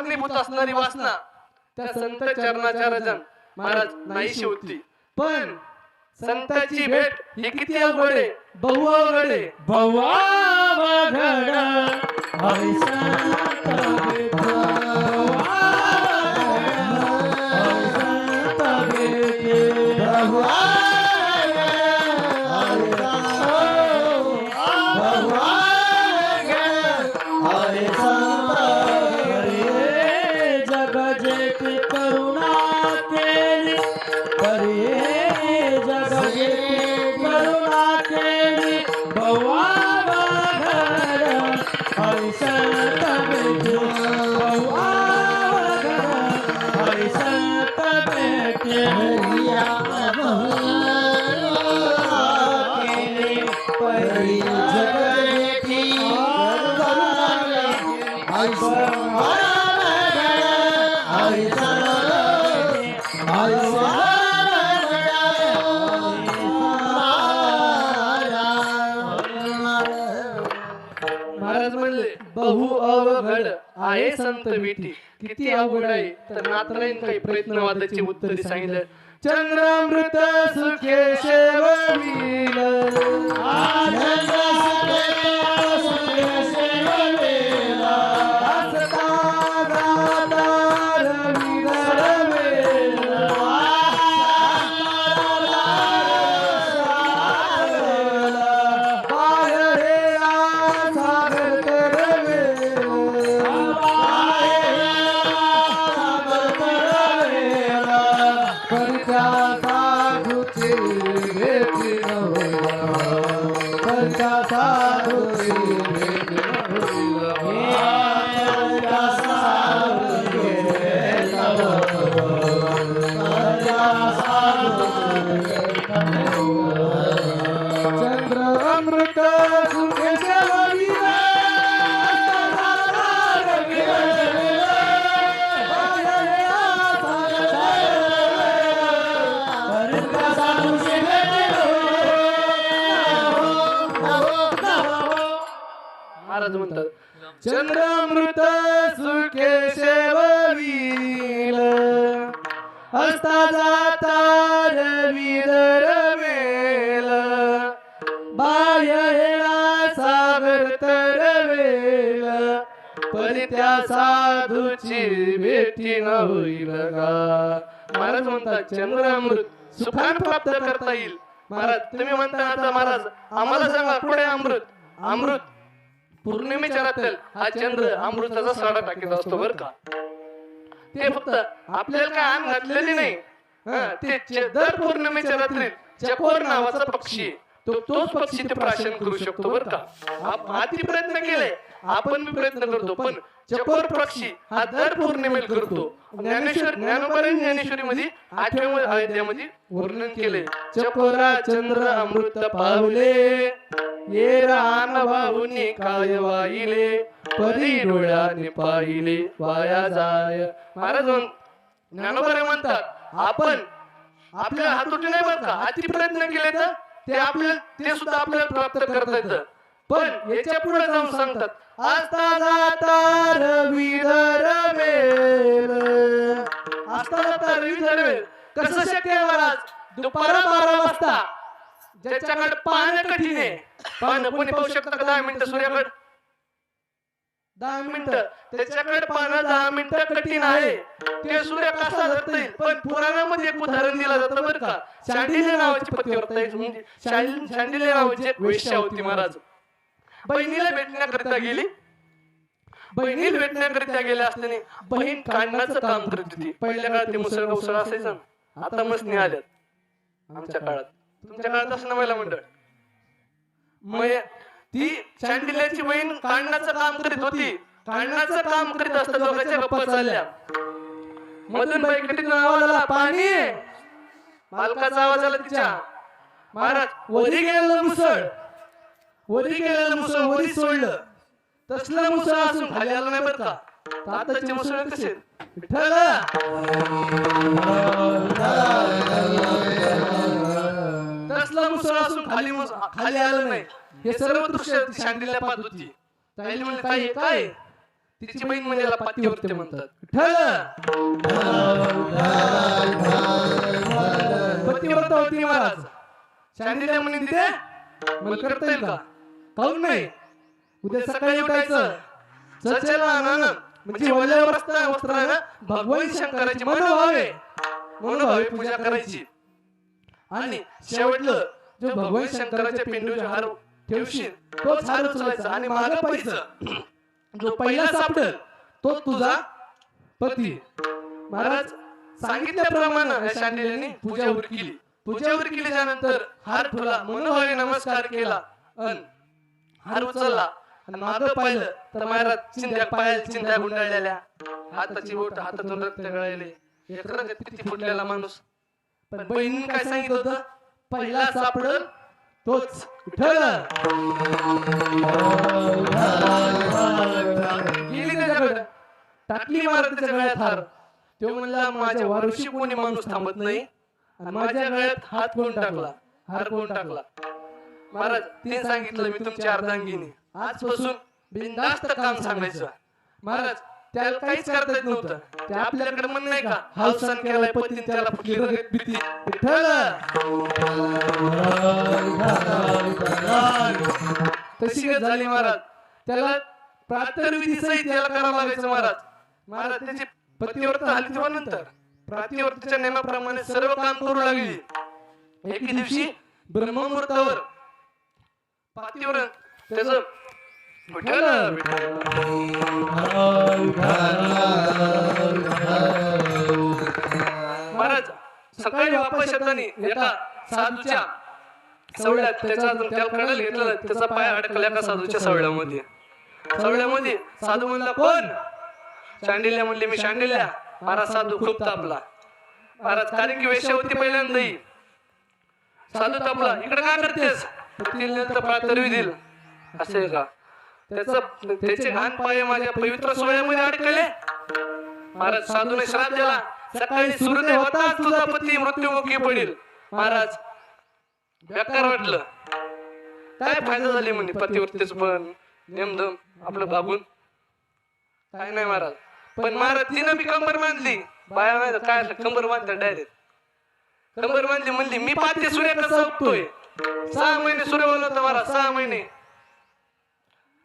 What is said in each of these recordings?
कारणीभूत असणारी वासना त्या संत चरणाच्या रजन महाराज नाहीशी होती. पण संताची भेट ही किती अवघड आहे, बहु अवघड आहे. बहु अवघड हरी संत भेट, बहु अवघड हरी संत भेट, बहु अवघड हरी संत भेट. जग जेती करुणा केली तरी जग जेती करुणा केली, बहु अवघड हरी संत भेट, बहु अवघड हरी संत भेट. हरिया केली परी जग जेती करुणा केली, हरी महाराज म्हणले बहु अवघड आहे संत भेटी. किती अवघड आहे तर नाथरायण काही प्रयत्नवादाची उत्तरे सांगितलं. चंद्रामृत सुखे सेववील, आनंद सुखे सेवलेला, हसता गाता रविवार वेला, बाहेरे सागर तरवेला, पंचा साधूची भेटी न होईला, पंचा साधूची भेटी न होईला, पंचा साधूची भेटी न होईला, पंचा साधूची भेटी न होईला. चंद्र अमृत सुखे सेववीला, महाराज म्हणतात चंद्रामृत सुखे सेववील, हसता जाता रविवार वेल, बाह्य हेला सागर तरवेल, परी त्या साधूची भेटी न होईल का. महाराज म्हणतात चंद्रामृत सुखान प्राप्त करता येईल. महाराज तुम्ही म्हणता आता महाराज आम्हाला सांगा कुठे अमृत. अमृत पौर्णिमेच्या रात्री हा चंद्र अमृताचा साडा टाकीत असतो बर का. ते फक्त आपल्याला काय आण घातलेली नाही. ते दर पौर्णिमेच्या रात्री चकोर नावाचा पक्षी तोच पक्षी ते प्राशन करू शकतो बर का. आधी प्रयत्न केले, आपण प्रयत्न करतो, पण चकोर पक्षी हा दर पौर्णिमेला करतो. ज्ञानेश्वरी मध्ये 8व्या अध्यायामध्ये वर्णन केले. चकोरा चंद्र अमृत पावले, ये रान भाऊनी काय वाहिले, परी डोळ्याने पाहिले वाया जाय. महाराज ज्ञानोबा म्हणतात आपण आपल्या हातोटी नाही बर का, अति प्रयत्न केले तर ते सुद्धा आपल्याला प्राप्त करता येतं. पण याच्या पुढे जाऊन सांगतात आस्ता जाता रविवार वेल, आस्ता जाता रविवार वेल कसं शक्य आहे महाराज. दुपार 12 वाजता ज्याच्याकडे पाहणं कठीण आहे, पाहणं कोणी पाहू शकतं का 10 मिनिटं सूर्याकडे, 10 मिनिटं त्याच्याकडे पाहणं 10 मिनिटं कठीण आहे. ते सूर्य कसा धरता येईल. पण पुराणामध्ये एक उदाहरण दिलं जातं बरं का. शांडिल्य नावाची पतिव्रता म्हणजे शांडिल्य नावाची एक वेश्या होती महाराज. बहिणीला भेटण्याकरिता गेली. बहिणीला भेटण्याकरिता गेल्या असताना बहीण काढण्याचं काम करत होती. पहिल्या काळात ते मुसळ असायचं, आता मसनी आल्यात आमच्या काळात. तुमच्या काळात असं ना महिला मंडळ. मग ती शांडिल्याची बहीण काढण्याचं काम करीत होती. काढण्याचं काम करीत असताना दोघांच्या गप्पा चालल्या. मधून बाईकडे आवाज आला पाणी. मालकाचा आवाज आला तिच्या. महाराज वरी गेलेलं मुसळ, वरी गेलेलं मुसळ वरी सोडलं. तसलं मुसळ असून खाली आलं नाही बरं का. आताचे मुसळ कसे विठ्ठल तसलं मुसळ असून खाली आलं नाही. हे सर्व दृश्य शांडिल्या पाहत होती. ताईला म्हणले ताई काय. तिची बहीण म्हणजे याला पतिव्रते म्हणतात. विठ्ठल पतिव्रता होती महाराज. शांडिल्य म्हणे तिथे मला करता येईल का? काहून नाही? उद्या सकाळी उठायचं, सचेला आनंद म्हणजे वल्ल्या वस्त्रानं भगवान शंकराची मनोभावे पूजा करायची. आणि शेवटलं जो भगवान शंकराच्या पिंडीवर हार ठेवशील तोच हार उचलायचा आणि मागं पाहायचं. जो पहिला सापडेल तो तुझा पती. महाराज सांगितल्याप्रमाणे शांडिल्याने पूजावर केली. पूजावर केल्यानंतर हार ठेवला, मनोभावे नमस्कार केला आणि हार उचलला आणि मागं पाहिलं तर महाराज चिंध्या पायाला चिंध्या गुंडाळलेल्या, हाताची बोट हातातून रक्त गळायले, एक रगत किती फुटलेला माणूस. पण बहिणीने काय सांगितलं होतं? पहिला सापडल तोच. विठ्ठल गेली त्याच्याकडे, टाकली महाराज त्याच्या गळ्यात हार. तो म्हणला माझ्या वारुशी कोणी माणूस थांबत नाही आणि माझ्या गळ्यात हात कोण टाकला, हार कोण टाकला? महाराज ते सांगितलं मी तुमची अर्धांगिनी, आजपासून बिनधास्त काम सांगायचं. महाराज त्याला काहीच करता येत नव्हतं. ते आपल्याकडे म्हण नाही का, हावसन केलाय पतीने त्याला फुटली रगत भीती. विठ्ठल तशी गत झाली महाराज. त्याला प्रातर्विधी सहित याला करावं लागायचं महाराज. महाराज त्याची पतिव्रता झाली तेव्हा नंतर प्रातिव्रतेच्या नियमाप्रमाणे सर्व काम करू लागली. एके दिवशी ब्रह्ममुहूर्तावर पातिव्रत त्याचं विठ्ठल महाराज सकाळी वापस येताना एका साधूच्या सवळ्यात त्याला कडायला घेतलं. त्याचा पाय अडकला एका साधूच्या सवळ्यामध्ये. साधू म्हणला कोण? शांडिल्य म्हणले मी शांडिल्य. महाराज साधू खूप तापला महाराज, कारण की वेश्या होती पहिल्यांदा. साधू तापला, इकडे काय करतेस? नंतर प्रातर्वी दिल असे का? त्याचे घाण पाय माझ्या पवित्र सोहळ्यामध्ये अडकले. महाराज साधूने श्राप दिला, सकाळी सूर्योदय होताच तुझा पती मृत्युमुखी पडेल. महाराज बेकार वाटलं, काय फायदा झाले म्हणे पतिव्रतेच पण नेमदम आपलं भागून काय नाही महाराज. पण महाराज तिनं बी कंबर बांधली. बाया नाही काय कंबर बांधतात डायरेक्ट. कंबर बांधली म्हणली मी पाहते सूर्य कसा उगतोय. 6 महिने सूर्य बोलवतो महाराज, 6 महिने.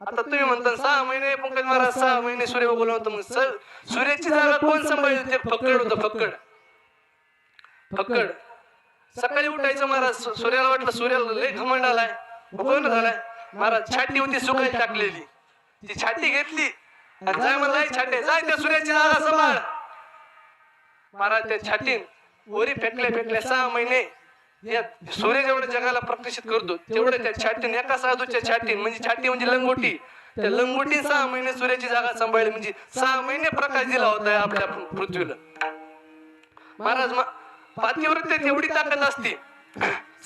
आता तुम्ही म्हणता 6 महिने पंकज महाराज 6 महिने सूर्य बोलवतो. मग सूर्याची जागा कोण सांभाळलं? ते फक्कड होतं. फक्कड सकाळी उठायचं महाराज. सूर्याला वाटलं सूर्याला लय घमंड आलाय, कोण झालाय. महाराज छाटी होती सुकायला टाकलेली, ती छाटी घेतली आणि जाय म्हणलाय छाटे जाय त्या सूर्याची जागा सांभाळ. महाराज त्या छाटीन वरी फेकल्या 6 महिने. सूर्य जेवढं जगाला प्रकाशित करतो तेवढं त्या छाटीन, एका साधूच्या छाटीन म्हणजे छाटी म्हणजे लंगोटी, त्या लंगोटी 6 महिने सूर्याची जागा सांभाळली. म्हणजे 6 महिने प्रकाश दिला होता आपल्या पृथ्वीला. महाराज पतिव्रतेत एवढी ताकद असते.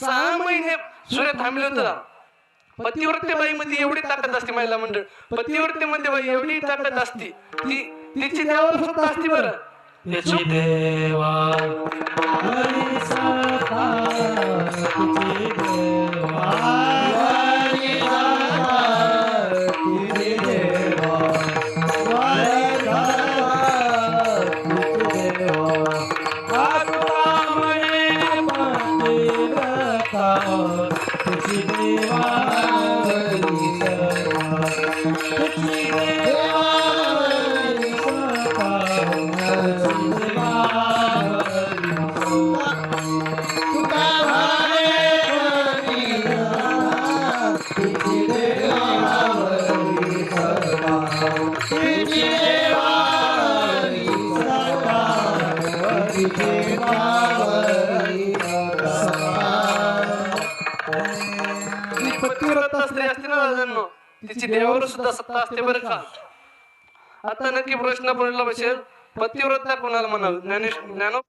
6 महिने सूर्य थांबले होता. पतिव्रते बाई मध्ये एवढी ताकद असते. महिला मंडळ पतिव्रते मध्ये बाई एवढी ताकद असते, ती तिची देवावर फक्त असते. बरं त्याची देवा हरी सखा तुझी देवा हरी सखा तुझी देवा हरी सखा तुझी देवा आत्मा मने पतिव्रता तुझी देवा हरी सखा तुझी देवा हरी सखा पतिव्रता स्त्री असते ना राजांनो, तिची देवावर सुद्धा सत्ता असते बरं का. आता नक्की प्रश्न पडला बसेल, पतिव्रता कोणाला म्हणाल? ज्ञानो